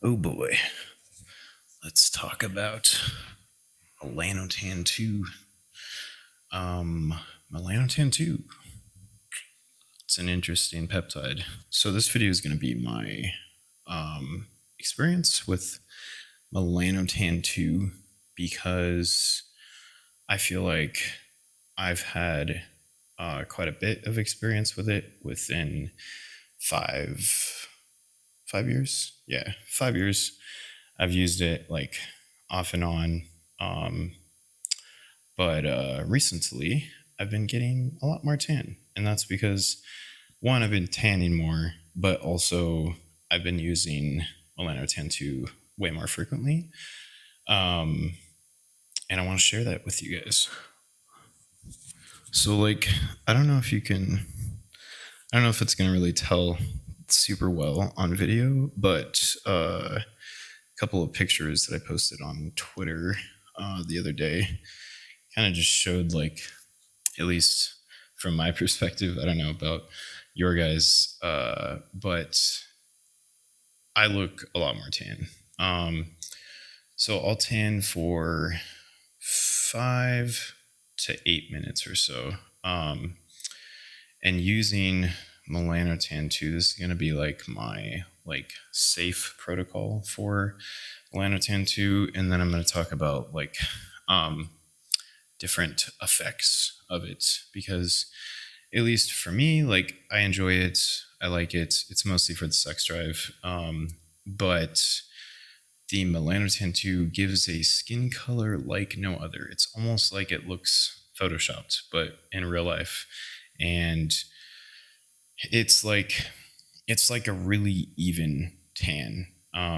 Oh boy. Let's talk about Melanotan 2. Um, Melanotan 2. It's an interesting peptide. So this video is going to be my experience with Melanotan 2 because I feel like I've had quite a bit of experience with it within 5 years. Yeah, 5 years. I've used it like off and on. Um, but recently, I've been getting a lot more tan. And that's because, one, I've been tanning more, but also I've been using Melanotan 2 way more frequently. Um, and I want to share that with you guys. So, like, I don't know if you can, I don't know if it's going to really tell super well on video, but a couple of pictures that I posted on Twitter the other day kind of just showed, like, at least from my perspective, I don't know about your guys, but I look a lot more tan. So I'll tan for 5 to 8 minutes or so. And using Melanotan 2, this is going to be like my safe protocol for Melanotan 2. And then I'm going to talk about different effects of it, because at least for me, like, I enjoy it. I like it. It's mostly for the sex drive. But the Melanotan 2 gives a skin color like no other. It's almost like it looks photoshopped, but in real life. And it's like a really even tan,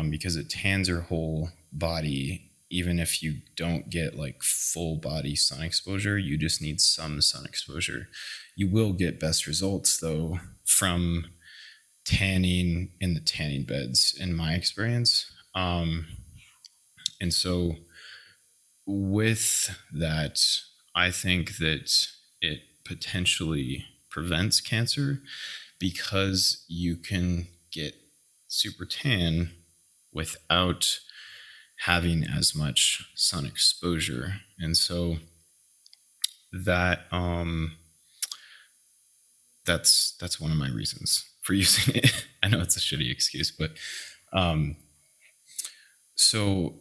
because it tans your whole body. Even if you don't get like full body sun exposure, you just need some sun exposure. You will get best results though from tanning in the tanning beds, in my experience. And so with that, I think that it potentially prevents cancer, because you can get super tan without having as much sun exposure. And so that that's one of my reasons for using it. I know it's a shitty excuse, but so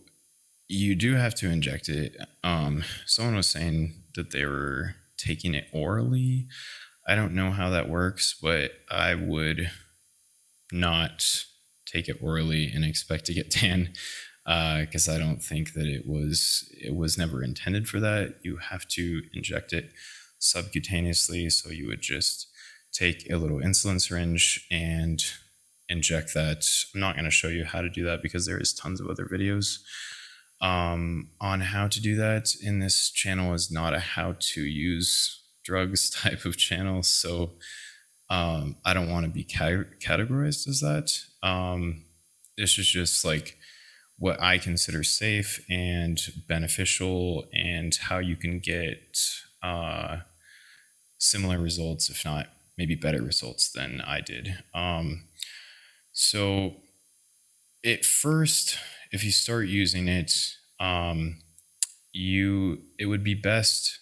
you do have to inject it. Someone was saying that they were taking it orally. I don't know how that works, but I would not take it orally and expect to get tan, because I don't think that it was never intended for that. You have to inject it subcutaneously. So you would just take a little insulin syringe and inject that. I'm not going to show you how to do that because there is tons of other videos on how to do that. And this channel is not a how to use drugs type of channel. So I don't want to be categorized as that. This is just like what I consider safe and beneficial, and how you can get similar results, if not maybe better results than I did. So at first, if you start using it, it would be best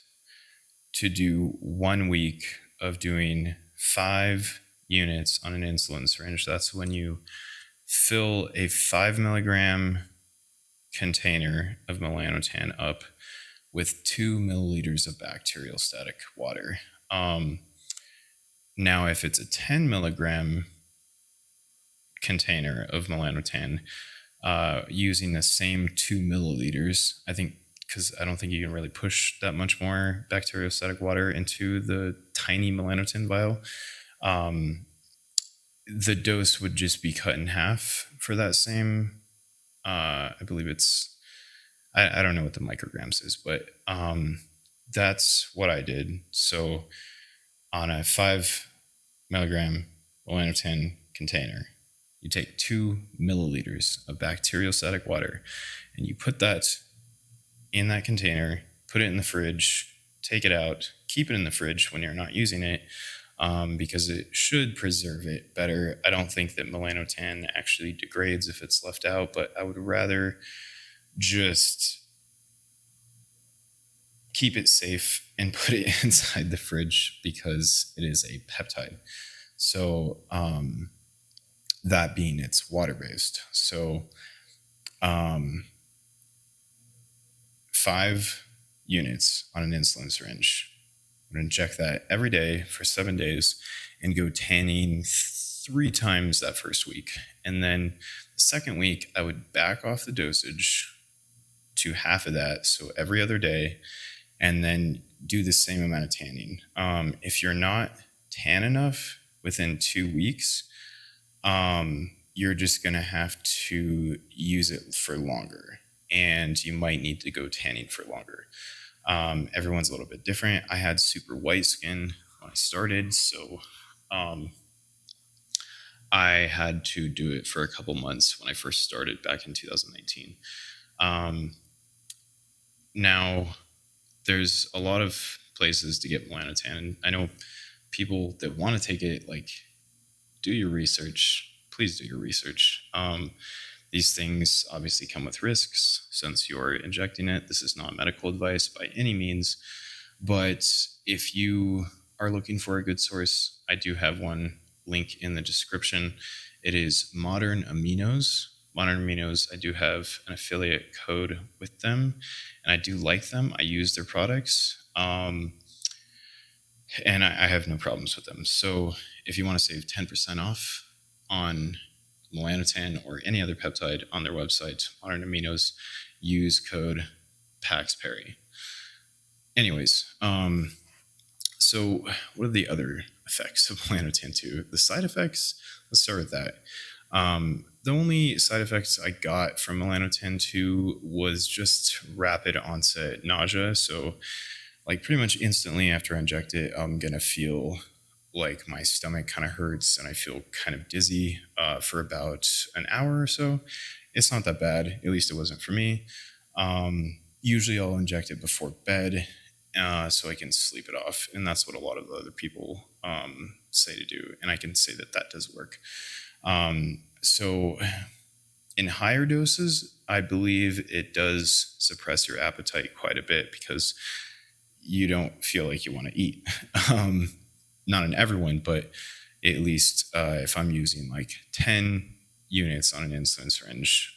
to do 1 week of doing 5 units on an insulin syringe. That's when you fill a 5 milligram container of Melanotan up with 2 milliliters of bacterial static water. Now, if it's a 10 milligram container of Melanotan, using the same 2 milliliters, I think, because I don't think you can really push that much more bacteriostatic water into the tiny Melanotan vial. The dose would just be cut in half for that same, I believe it's, I don't know what the micrograms is, but that's what I did. So on a 5 milligram Melanotan container, you take 2 milliliters of bacteriostatic water and you put that in that container, put it in the fridge, take it out, keep it in the fridge when you're not using it, because it should preserve it better. I don't think that melanotan actually degrades if it's left out, but I would rather just keep it safe and put it inside the fridge because it is a peptide. So, that being it's water based. So, um, 5 units on an insulin syringe. I'm going to inject that every day for 7 days and go tanning 3 times that first week. And then the second week, I would back off the dosage to half of that. So every other day, and then do the same amount of tanning. If you're not tan enough within 2 weeks, you're just going to have to use it for longer, and you might need to go tanning for longer. Everyone's a little bit different. I had super white skin when I started, so I had to do it for a couple months when I first started back in 2019. Now, there's a lot of places to get melanotan. I know people that want to take it, like, do your research. Please do your research. These things obviously come with risks since you're injecting it. This is not medical advice by any means, but if you are looking for a good source, I do have one link in the description. It is Modern Aminos. Modern Aminos, I do have an affiliate code with them, and I do like them. I use their products, and I have no problems with them. So if you want to save 10% off on melanotan or any other peptide on their website, Modern Aminos, use code PAXPERRY. Anyways, so what are the other effects of melanotan 2? The side effects, let's start with that. The only side effects I got from melanotan 2 was just rapid onset nausea. So, like, pretty much instantly after I inject it, I'm going to feel like my stomach kind of hurts and I feel kind of dizzy for about an hour or so. It's not that bad. At least it wasn't for me. Usually I'll inject it before bed so I can sleep it off. And that's what a lot of the other people say to do. And I can say that that does work. So in higher doses, I believe it does suppress your appetite quite a bit because you don't feel like you want to eat. Not in everyone, but at least if I'm using like 10 units on an insulin syringe,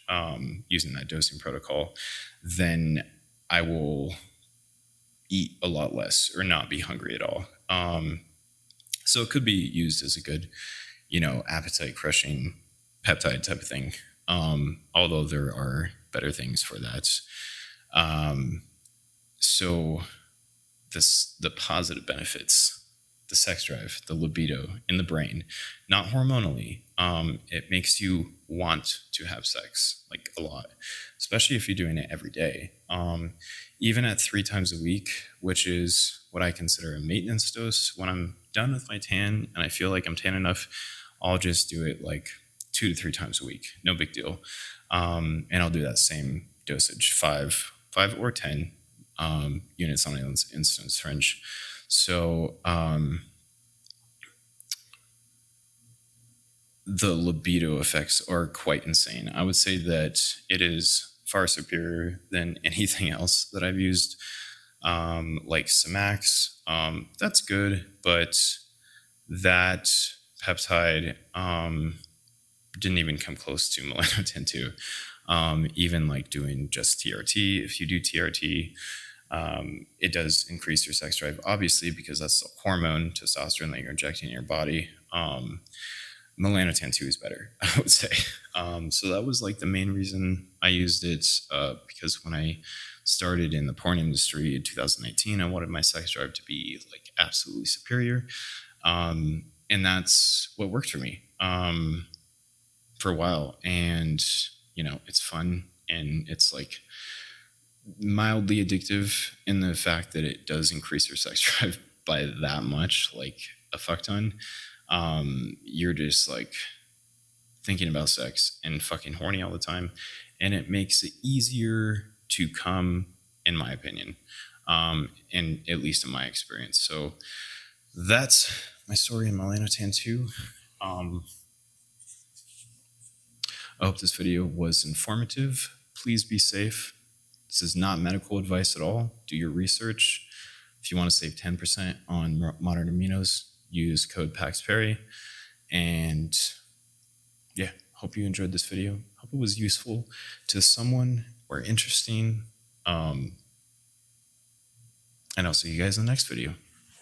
using that dosing protocol, then I will eat a lot less or not be hungry at all. So it could be used as a good, appetite crushing peptide type of thing. Although there are better things for that. So the positive benefits, the sex drive, the libido in the brain, not hormonally. It makes you want to have sex, like, a lot, especially if you're doing it every day. Even at 3 times a week, which is what I consider a maintenance dose. When I'm done with my tan and I feel like I'm tan enough, I'll just do it like 2 to 3 times a week. No big deal. And I'll do that same dosage, 5 or 10 units on an insulin syringe. So the libido effects are quite insane. I would say that it is far superior than anything else that I've used, like Semax. That's good, but that peptide didn't even come close to melanotan 2. Even like doing just TRT, if you do TRT, it does increase your sex drive, obviously, because that's the hormone, testosterone, that you're injecting in your body. Melanotan 2 is better, I would say. So that was like the main reason I used it, because when I started in the porn industry in 2019, I wanted my sex drive to be like absolutely superior. And that's what worked for me for a while. And, it's fun, and it's like mildly addictive in the fact that it does increase your sex drive by that much, like a fuck ton. You're just like thinking about sex and fucking horny all the time, and it makes it easier to come, in my opinion, and at least in my experience. So that's my story in Melanotan 2. I hope this video was informative. Please be safe. This is not medical advice at all. Do your research. If you want to save 10% on modern aminos, use code PAXPERRY. And yeah, hope you enjoyed this video. Hope it was useful to someone or interesting. And I'll see you guys in the next video.